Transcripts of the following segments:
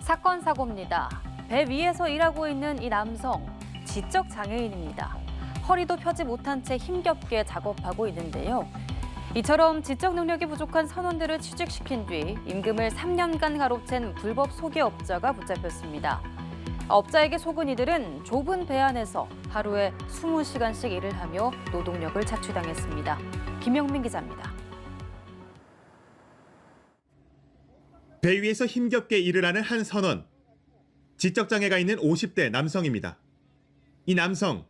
사건 사고입니다. 배 위에서 일하고 있는 이 남성, 지적 장애인입니다. 허리도 펴지 못한 채 힘겹게 작업하고 있는데요. 이처럼 지적 능력이 부족한 선원들을 취직시킨 뒤 임금을 3년간 가로챈 불법 소개업자가 붙잡혔습니다. 업자에게 속은 이들은 좁은 배 안에서 하루에 20시간씩 일을 하며 노동력을 착취당했습니다. 김영민 기자입니다. 배 위에서 힘겹게 일을 하는 한 선원. 지적장애가 있는 50대 남성입니다. 이 남성,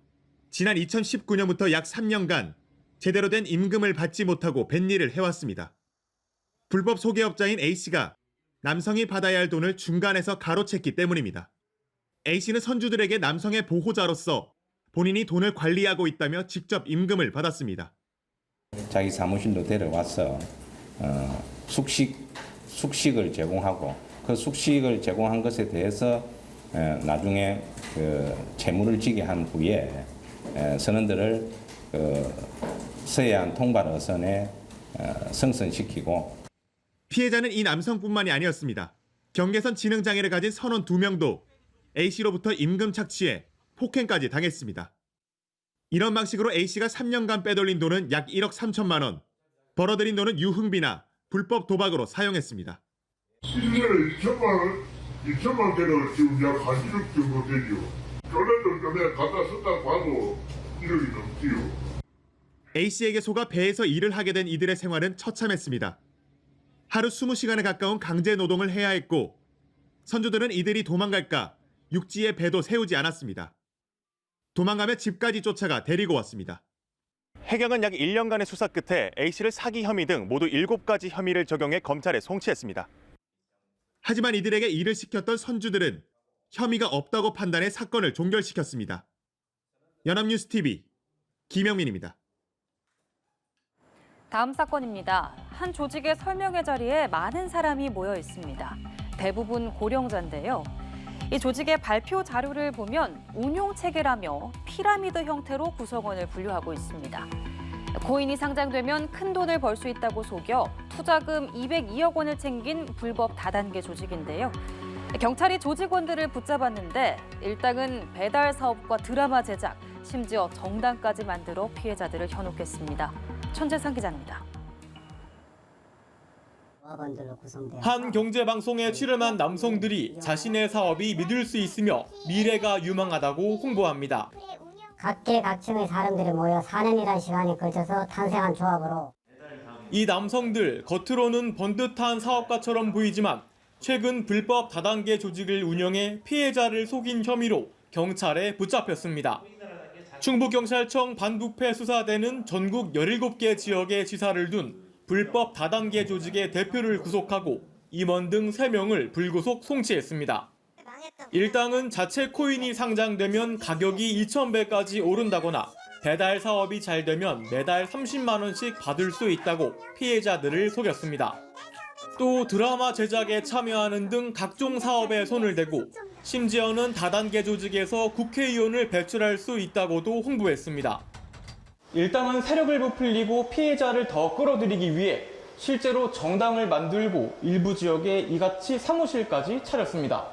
지난 2019년부터 약 3년간 제대로 된 임금을 받지 못하고 뱃일을 해왔습니다. 불법 소개업자인 A씨가 남성이 받아야 할 돈을 중간에서 가로챘기 때문입니다. A씨는 선주들에게 남성의 보호자로서 본인이 돈을 관리하고 있다며 직접 임금을 받았습니다. 자기 사무실로 데려와서 숙식을 제공하고 그 숙식을 제공한 것에 대해서 나중에 채무를 지게 한 후에 선원들을 서해안 통발 어선에 승선시키고. 피해자는 이 남성뿐만이 아니었습니다. 경계선 지능장애를 가진 선원 2명도 A씨로부터 임금 착취에 폭행까지 당했습니다. 이런 방식으로 A씨가 3년간 빼돌린 돈은 약 1억 3천만 원, 벌어들인 돈은 유흥비나 불법 도박으로 사용했습니다. 실제로 2천만 개를 지금 약 한 1억 정도 되죠. 교련들 때문에 갖다 썼다고 하도 1억이 넘지요. A씨에게 속아 배에서 일을 하게 된 이들의 생활은 처참했습니다. 하루 20시간에 가까운 강제 노동을 해야 했고 선주들은 이들이 도망갈까 육지에 배도 세우지 않았습니다. 도망가며 집까지 쫓아가 데리고 왔습니다. 해경은 약 1년간의 수사 끝에 A씨를 사기 혐의 등 모두 7가지 혐의를 적용해 검찰에 송치했습니다. 하지만 이들에게 일을 시켰던 선주들은 혐의가 없다고 판단해 사건을 종결시켰습니다. 연합뉴스TV 김영민입니다. 다음 사건입니다. 한 조직의 설명회 자리에 많은 사람이 모여 있습니다. 대부분 고령자인데요. 이 조직의 발표 자료를 보면 운용체계라며 피라미드 형태로 구성원을 분류하고 있습니다. 코인이 상장되면 큰 돈을 벌 수 있다고 속여 투자금 202억 원을 챙긴 불법 다단계 조직인데요. 경찰이 조직원들을 붙잡았는데 일당은 배달 사업과 드라마 제작, 심지어 정당까지 만들어 피해자들을 현혹했습니다. 천재상 기자입니다. 한 경제방송에 출연한 남성들이 자신의 사업이 믿을 수 있으며 미래가 유망하다고 홍보합니다. 각계각층의 사람들이 모여 4년이라는 시간에 걸쳐서 탄생한 조합으로. 이 남성들 겉으로는 번듯한 사업가처럼 보이지만 최근 불법 다단계 조직을 운영해 피해자를 속인 혐의로 경찰에 붙잡혔습니다. 충북경찰청 반부패 수사대는 전국 17개 지역에 지사를 둔 불법 다단계 조직의 대표를 구속하고 임원 등 3명을 불구속 송치했습니다. 일당은 자체 코인이 상장되면 가격이 2,000배까지 오른다거나 배달 사업이 잘 되면 매달 30만 원씩 받을 수 있다고 피해자들을 속였습니다. 또 드라마 제작에 참여하는 등 각종 사업에 손을 대고 심지어는 다단계 조직에서 국회의원을 배출할 수 있다고도 홍보했습니다. 일당은 세력을 부풀리고 피해자를 더 끌어들이기 위해 실제로 정당을 만들고 일부 지역에 이같이 사무실까지 차렸습니다.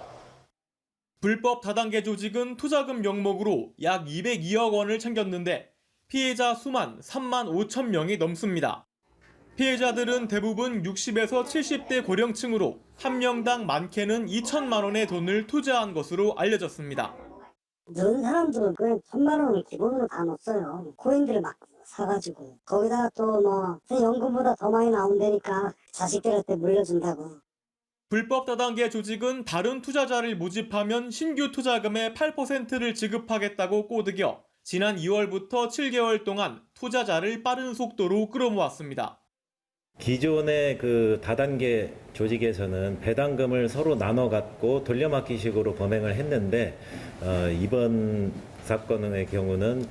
불법 다단계 조직은 투자금 명목으로 약 202억 원을 챙겼는데 피해자 수만 3만 5천 명이 넘습니다. 피해자들은 대부분 60에서 70대 고령층으로 한 명당 많게는 2천만 원의 돈을 투자한 것으로 알려졌습니다. 는 사람들은 그냥 1,000만 원을 기본으로 다 넣었어요. 코인들을 막 사가지고 거기다가 또 연금보다 더 많이 나온다니까 자식들한테 물려준다고. 불법 다단계 조직은 다른 투자자를 모집하면 신규 투자금의 8%를 지급하겠다고 꼬드겨 지난 2월부터 7개월 동안 투자자를 빠른 속도로 끌어모았습니다. 기존의 다단계 조직에서는 배당금을 서로 나눠 갖고 돌려막기식으로 범행을 했는데 이번 사건의 경우는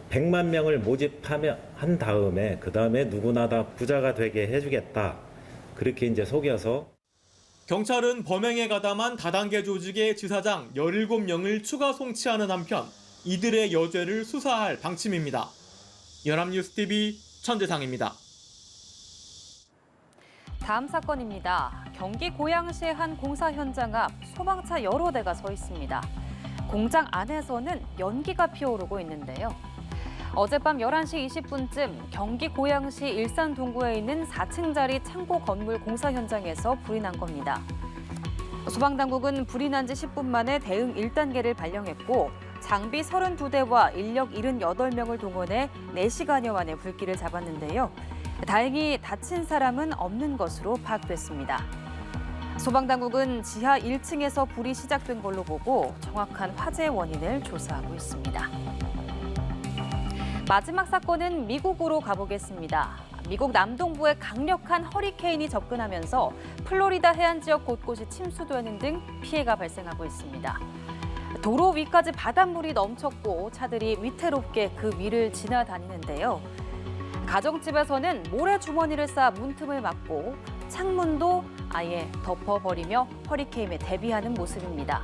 100만 명을 모집한 다음에 누구나 다 부자가 되게 해주겠다. 그렇게 이제 속여서. 경찰은 범행에 가담한 다단계 조직의 지사장 17명을 추가 송치하는 한편 이들의 여죄를 수사할 방침입니다. 연합뉴스TV 천재상입니다. 다음 사건입니다. 경기 고양시의 한 공사 현장 앞 소방차 여러 대가 서 있습니다. 공장 안에서는 연기가 피어오르고 있는데요. 어젯밤 11시 20분쯤 경기 고양시 일산 동구에 있는 4층짜리 창고 건물 공사 현장에서 불이 난 겁니다. 소방당국은 불이 난 지 10분 만에 대응 1단계를 발령했고 장비 32대와 인력 78명을 동원해 4시간여 만에 불길을 잡았는데요. 다행히 다친 사람은 없는 것으로 파악됐습니다. 소방당국은 지하 1층에서 불이 시작된 걸로 보고 정확한 화재 원인을 조사하고 있습니다. 마지막 사건은 미국으로 가보겠습니다. 미국 남동부에 강력한 허리케인이 접근하면서 플로리다 해안 지역 곳곳이 침수되는 등 피해가 발생하고 있습니다. 도로 위까지 바닷물이 넘쳤고 차들이 위태롭게 그 위를 지나다니는데요. 가정집에서는 모래주머니를 쌓아 문틈을 막고 창문도 아예 덮어버리며 허리케인에 대비하는 모습입니다.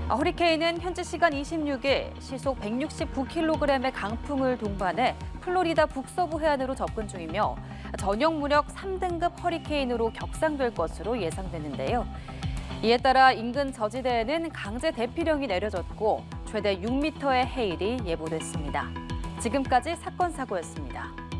허리케인은 현지 시간 26일 시속 169kg의 강풍을 동반해 플로리다 북서부 해안으로 접근 중이며 전역 무력 3등급 허리케인으로 격상될 것으로 예상되는데요. 이에 따라 인근 저지대에는 강제 대피령이 내려졌고 최대 6m의 해일이 예보됐습니다. 지금까지 사건 사고였습니다.